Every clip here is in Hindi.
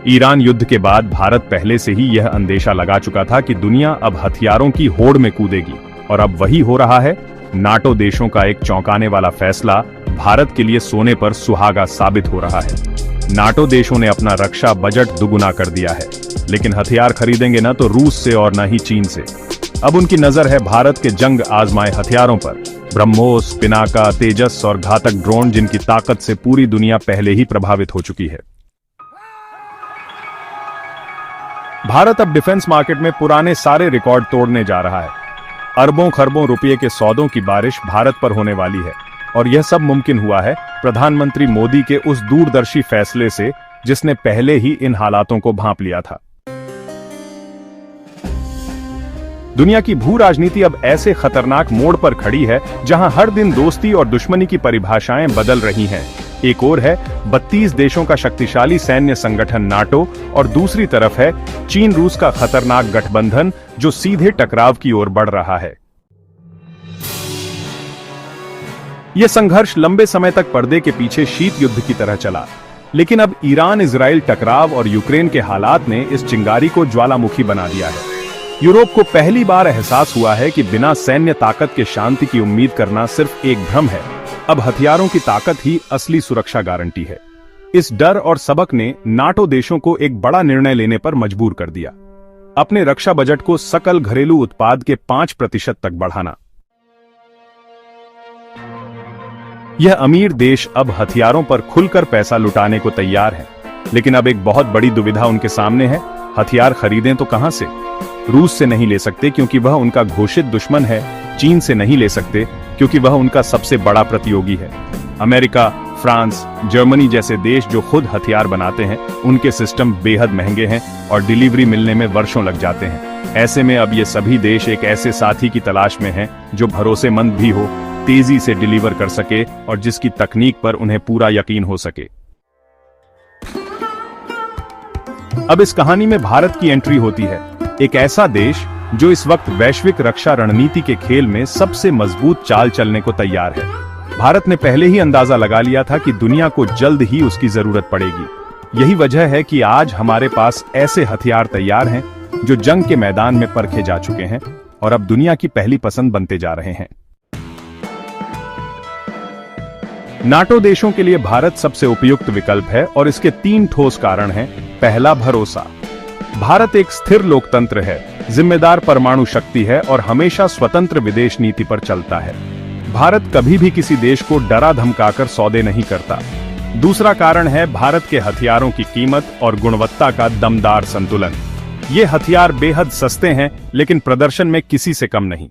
ईरान युद्ध के बाद भारत पहले से ही यह अंदेशा लगा चुका था कि दुनिया अब हथियारों की होड़ में कूदेगी, और अब वही हो रहा है। नाटो देशों का एक चौंकाने वाला फैसला भारत के लिए सोने पर सुहागा साबित हो रहा है। नाटो देशों ने अपना रक्षा बजट दुगुना कर दिया है, लेकिन हथियार खरीदेंगे न तो रूस से और न ही चीन से। अब उनकी नजर है भारत के जंग आजमाए हथियारों पर, ब्रह्मोस, पिनाका, तेजस और घातक ड्रोन, जिनकी ताकत से पूरी दुनिया पहले ही प्रभावित हो चुकी है। भारत अब डिफेंस मार्केट में पुराने सारे रिकॉर्ड तोड़ने जा रहा है। अरबों खरबों रुपये के सौदों की बारिश भारत पर होने वाली है, और यह सब मुमकिन हुआ है प्रधानमंत्री मोदी के उस दूरदर्शी फैसले से, जिसने पहले ही इन हालातों को भांप लिया था। दुनिया की भू राजनीति अब ऐसे खतरनाक मोड़ पर खड़ी है जहां हर दिन दोस्ती और दुश्मनी की परिभाषाएं बदल रही हैं। एक ओर है 32 देशों का शक्तिशाली सैन्य संगठन नाटो, और दूसरी तरफ है चीन रूस का खतरनाक गठबंधन जो सीधे टकराव की ओर बढ़ रहा है। यह संघर्ष लंबे समय तक पर्दे के पीछे शीत युद्ध की तरह चला, लेकिन अब ईरान इजराइल टकराव और यूक्रेन के हालात ने इस चिंगारी को ज्वालामुखी बना दिया है। यूरोप को पहली बार एहसास हुआ है कि बिना सैन्य ताकत के शांति की उम्मीद करना सिर्फ एक भ्रम है। अब हथियारों की ताकत ही असली सुरक्षा गारंटी है। इस डर और सबक ने नाटो देशों को एक बड़ा निर्णय लेने पर मजबूर कर दिया, अपने रक्षा बजट को सकल घरेलू उत्पाद के 5% तक बढ़ाना। यह अमीर देश अब हथियारों पर खुलकर पैसा लुटाने को तैयार है, लेकिन अब एक बहुत बड़ी दुविधा उनके सामने है। हथियार खरीदें तो कहां से? रूस से नहीं ले सकते क्योंकि वह उनका घोषित दुश्मन है। चीन से नहीं ले सकते क्योंकि वह उनका सबसे बड़ा प्रतियोगी है। अमेरिका, फ्रांस, जर्मनी जैसे देश जो खुद हथियार बनाते हैं, उनके सिस्टम बेहद महंगे हैं और डिलीवरी मिलने में वर्षों लग जाते हैं। ऐसे में अब ये सभी देश एक ऐसे साथी की तलाश में हैं जो भरोसेमंद भी हो, तेजी से डिलीवर कर सके और जिसकी तकनीक पर उन्हें पूरा यकीन हो सके। अब इस कहानी में भारत की एंट्री होती है, एक ऐसा देश जो इस वक्त वैश्विक रक्षा रणनीति के खेल में सबसे मजबूत चाल चलने को तैयार है। भारत ने पहले ही अंदाजा लगा लिया था कि दुनिया को जल्द ही उसकी जरूरत पड़ेगी। यही वजह है कि आज हमारे पास ऐसे हथियार तैयार हैं जो जंग के मैदान में परखे जा चुके हैं और अब दुनिया की पहली पसंद बनते जा रहे हैं। नाटो देशों के लिए भारत सबसे उपयुक्त विकल्प है और इसके 3 ठोस कारण हैं। पहला, भरोसा। भारत एक स्थिर लोकतंत्र है, जिम्मेदार परमाणु शक्ति है और हमेशा स्वतंत्र विदेश नीति पर चलता है। भारत कभी भी किसी देश को डरा धमकाकर सौदे नहीं करता। दूसरा कारण है भारत के हथियारों की कीमत और गुणवत्ता का दमदार संतुलन। ये हथियार बेहद सस्ते हैं लेकिन प्रदर्शन में किसी से कम नहीं।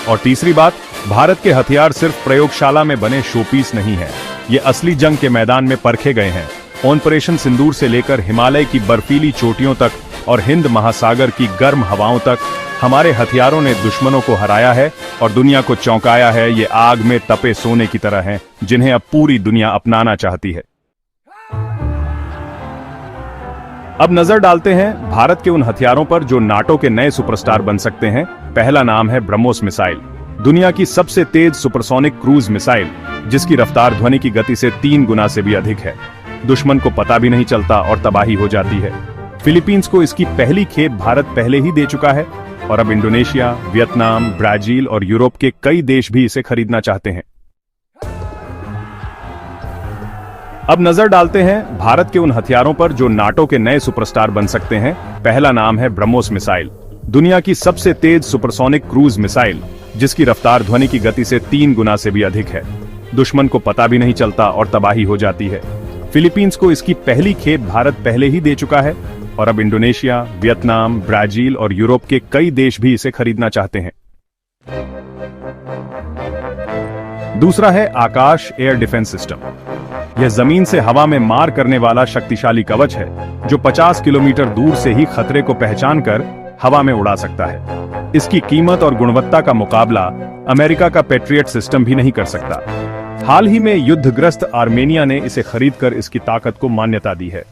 और तीसरी बात, भारत के हथियार सिर्फ प्रयोगशाला में बने शोपीस नहीं है, ये असली जंग के मैदान में परखे गए हैं। ऑपरेशन सिंदूर से लेकर हिमालय की बर्फीली चोटियों तक और हिंद महासागर की गर्म हवाओं तक हमारे हथियारों ने दुश्मनों को हराया है और दुनिया को चौंकाया है। ये आग में तपे सोने की तरह हैं, जिन्हें अब पूरी दुनिया अपनाना चाहती है। अब नजर डालते हैं भारत के उन हथियारों पर जो नाटो के नए सुपरस्टार बन सकते हैं। पहला नाम है ब्रह्मोस मिसाइल, दुनिया की सबसे तेज सुपरसोनिक क्रूज मिसाइल, जिसकी रफ्तार ध्वनि की गति से 3 गुना से भी अधिक है। दुश्मन को पता भी नहीं चलता और तबाही हो जाती है। फिलीपींस को इसकी पहली खेप भारत पहले ही दे चुका है और अब इंडोनेशिया, वियतनाम, ब्राजील और यूरोप के कई देश भी इसे खरीदना चाहते हैं। अब नजर डालते हैं भारत के उन हथियारों पर जो नाटो के नए सुपरस्टार बन सकते हैं। पहला नाम है ब्रह्मोस मिसाइल, दुनिया की सबसे तेज सुपरसोनिक क्रूज मिसाइल, जिसकी रफ्तार ध्वनि की गति से 3 गुना से भी अधिक है। दुश्मन को पता भी नहीं चलता और तबाही हो जाती है। फिलीपींस को इसकी पहली खेप भारत पहले ही दे चुका है और अब इंडोनेशिया, वियतनाम, ब्राजील और यूरोप के कई देश भी इसे खरीदना चाहते हैं। दूसरा है आकाश एयर डिफेंस सिस्टम। यह जमीन से हवा में मार करने वाला शक्तिशाली कवच है जो 50 किलोमीटर दूर से ही खतरे को पहचानकर हवा में उड़ा सकता है। इसकी कीमत और गुणवत्ता का मुकाबला अमेरिका का पैट्रियट सिस्टम भी नहीं कर सकता। हाल ही में युद्धग्रस्त आर्मेनिया ने इसे खरीदकर इसकी ताकत को मान्यता दी है।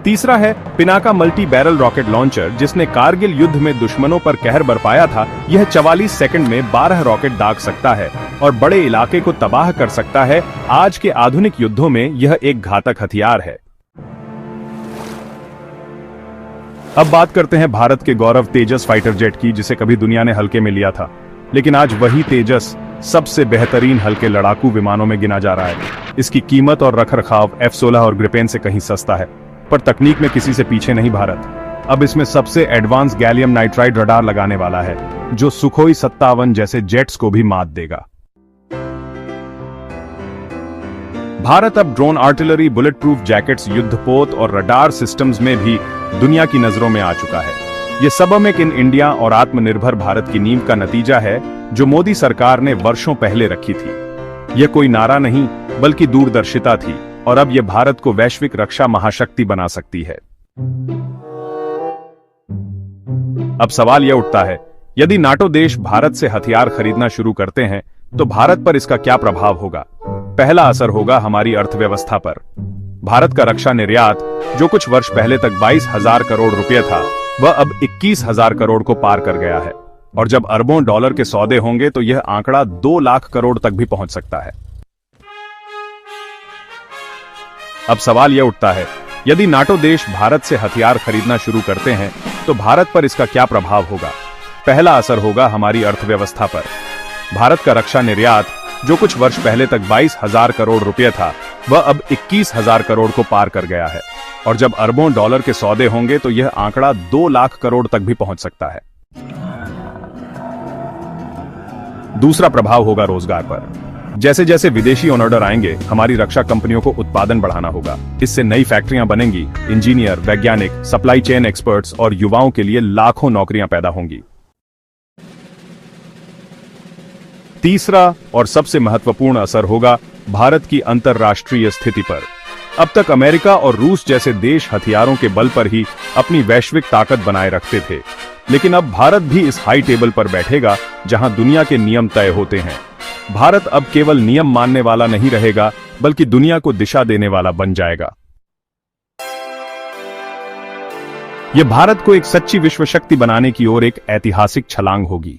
तीसरा है Pinaka multi barrel rocket launcher, जिसने कारगिल युद्ध में दुश्मनों पर कहर बरपाया था। यह 44 सेकंड में 12 रॉकेट दाग सकता है और बड़े इलाके को तबाह कर सकता है। आज के आधुनिक युद्धों में यह एक घातक हथियार है। अब बात करते हैं भारत के गौरव तेजस फाइटर जेट की, जिसे कभी दुनिया ने हल्के में लिया था, लेकिन आज वही तेजस सबसे बेहतरीन हल्के लड़ाकू विमानों में गिना जा रहा है। इसकी कीमत और रखरखाव F-16 और ग्रिपेन से कहीं सस्ता है, पर तकनीक में किसी से पीछे नहीं भारत। अब इसमें सबसे एडवांस गैलियम नाइट्राइड रडार लगाने वाला है, जो सुखोई 57 जैसे जेट्स को भी मात देगा। भारत अब drone artillery, bullet proof jackets, युद्धपोत और रडार सिस्टम्स में भी दुनिया की नजरों में आ चुका है। ये सब मेक इन इंडिया और आत्मनिर्भर भारत की नींव का नतीजा है, जो मोदी सरकार ने वर्षों पहले रखी थी। यह कोई नारा नहीं, बल्कि दूरदर्शिता थी, और अब यह भारत को वैश्विक रक्षा महाशक्ति बना सकती है। अब सवाल यह उठता है, यदि नाटो देश भारत से हथियार खरीदना शुरू करते हैं तो भारत पर इसका क्या प्रभाव होगा? पहला असर होगा हमारी अर्थव्यवस्था पर। भारत का रक्षा निर्यात, जो कुछ वर्ष पहले तक 22,000 करोड़ रुपए था, वह अब 21,000 करोड़ को पार कर गया है, और जब अरबों डॉलर के सौदे होंगे तो यह आंकड़ा 2 लाख करोड़ तक भी पहुंच सकता है। अब सवाल यह उठता है, यदि नाटो देश भारत से हथियार खरीदना शुरू करते हैं तो भारत पर इसका क्या प्रभाव होगा? पहला असर होगा हमारी अर्थव्यवस्था पर। भारत का रक्षा निर्यात, जो कुछ वर्ष पहले तक 22,000 करोड़ रुपए था, वह अब 21,000 करोड़ को पार कर गया है, और जब अरबों डॉलर के सौदे होंगे तो यह आंकड़ा 2 लाख करोड़ तक भी पहुंच सकता है। दूसरा प्रभाव होगा रोजगार पर। जैसे जैसे विदेशी ऑर्डर आएंगे, हमारी रक्षा कंपनियों को उत्पादन बढ़ाना होगा। इससे नई फैक्ट्रियां बनेंगी, इंजीनियर, वैज्ञानिक, सप्लाई चेन एक्सपर्ट्स और युवाओं के लिए लाखों नौकरियां पैदा होंगी। तीसरा और सबसे महत्वपूर्ण असर होगा भारत की अंतर्राष्ट्रीय स्थिति पर। अब तक अमेरिका और रूस जैसे देश हथियारों के बल पर ही अपनी वैश्विक ताकत बनाए रखते थे, लेकिन अब भारत भी इस हाई टेबल पर बैठेगा जहां दुनिया के नियम तय होते हैं। भारत अब केवल नियम मानने वाला नहीं रहेगा, बल्कि दुनिया को दिशा देने वाला बन जाएगा। यह भारत को एक सच्ची विश्व शक्ति बनाने की ओर एक ऐतिहासिक छलांग होगी।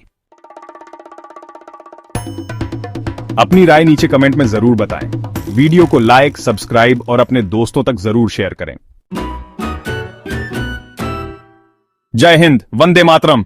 अपनी राय नीचे कमेंट में जरूर बताएं। वीडियो को लाइक, सब्सक्राइब और अपने दोस्तों तक जरूर शेयर करें। जय हिंद, वंदे मातरम।